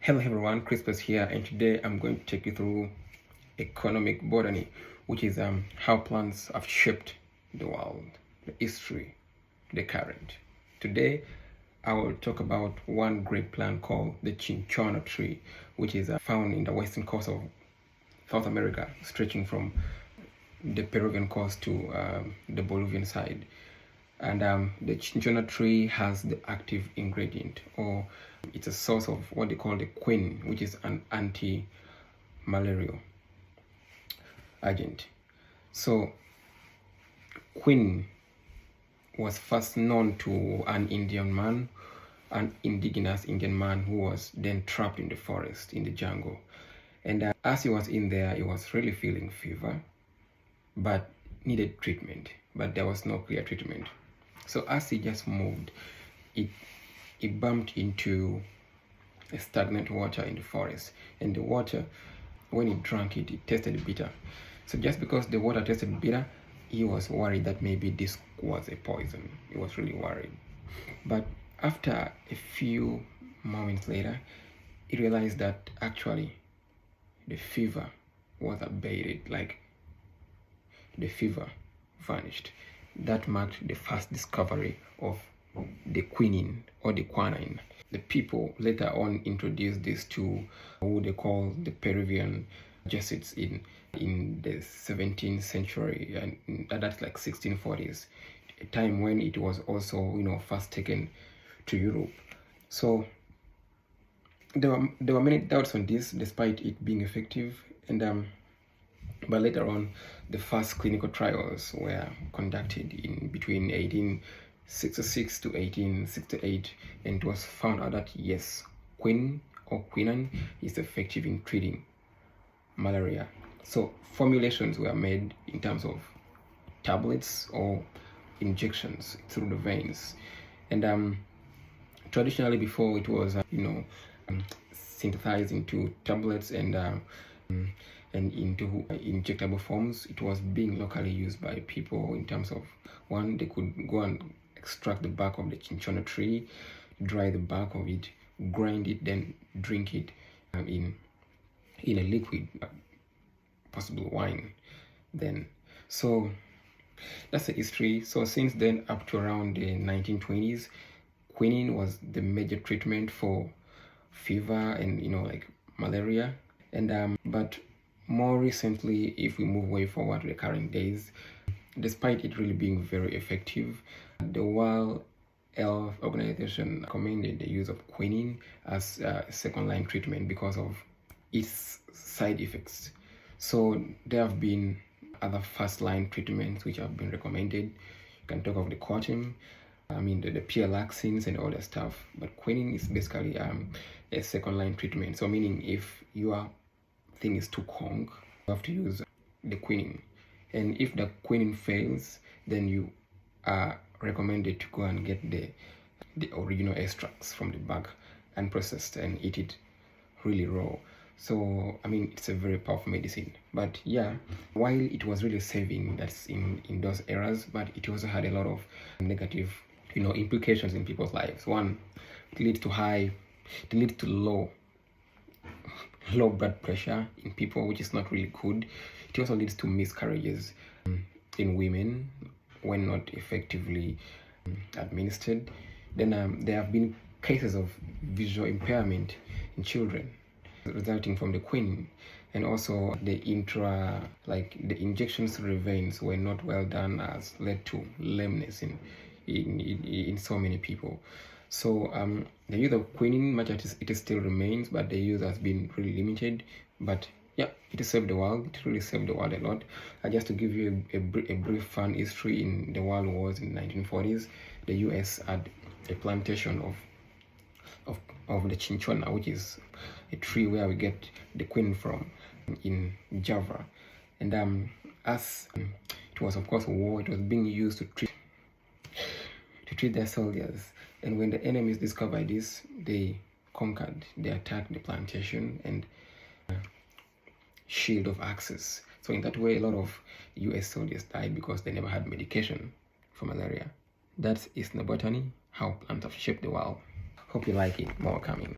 Hello everyone, Crispus here, and today I'm going to take you through economic botany, which is how plants have shaped the world, the history, the current. Today I will talk about one great plant called the cinchona tree, which is found in the western coast of South America, stretching from the Peruvian coast to the Bolivian side. And the cinchona tree has the active ingredient, or it's a source of what they call the quinine, which is an anti-malarial agent. So quinine was first known to an indigenous Indian man who was then trapped in the forest, in the jungle. And as he was in there, he was really feeling fever, but needed treatment, but there was no clear treatment. So as he just moved, it bumped into a stagnant water in the forest, and the water, when he drank it, it tasted bitter. So just because the water tasted bitter, he was worried that maybe this was a poison. He was really worried. But after a few moments later, he realized that actually the fever was abated, like the fever vanished. That marked the first discovery of the quinine or the quinine. The people later on introduced this to who they call the Peruvian Jesuits in the 17th century, and that's like 1640s, a time when it was also first taken to Europe. So there were many doubts on this, despite it being effective, and but later on, the first clinical trials were conducted in between 1866 to 1868, and it was found out that yes, quinine is effective in treating malaria. So formulations were made in terms of tablets or injections through the veins, and traditionally before it was synthesized into tablets and into injectable forms. It was being locally used by people in terms of, one, they could go and extract the bark of the cinchona tree, dry the bark of it, grind it, then drink it in a liquid, possible wine then. So that's the history. So since then up to around the 1920s, quinine was the major treatment for fever and like malaria. And but more recently, if we move way forward to the current days, despite it really being very effective, the World Health Organization recommended the use of quinine as a second-line treatment because of its side effects. So there have been other first-line treatments which have been recommended. You can talk of the coartem, the pia-laxins and all that stuff, but quinine is basically a second-line treatment. So meaning if your thing is too strong, you have to use the quinine, and if the quinine fails, then you are recommended to go and get the original extracts from the bag, unprocessed, and eat it really raw. So it's a very powerful medicine. But yeah, while it was really saving, that's in those eras, but it also had a lot of negative implications in people's lives. One, it leads to low blood pressure in people, which is not really good. It also leads to miscarriages in women when not effectively administered. Then there have been cases of visual impairment in children resulting from the quinine, and also the injections through the veins were not well done, as led to lameness in so many people. So the use of quinine, much as it still remains, but the use has been really limited. But yeah, it saved the world. It really saved the world a lot. Just to give you a brief fun history, in the world wars in the 1940s, the US had a plantation of the cinchona, which is a tree where we get the quinine from, in Java. And as it was of course a war, it was being used to treat their soldiers. And when the enemies discovered this, they conquered, they attacked the plantation and shield of access. So in that way, a lot of US soldiers died because they never had medication for malaria. That's ethnobotany, how plants have shaped the world. Hope you like it. More coming.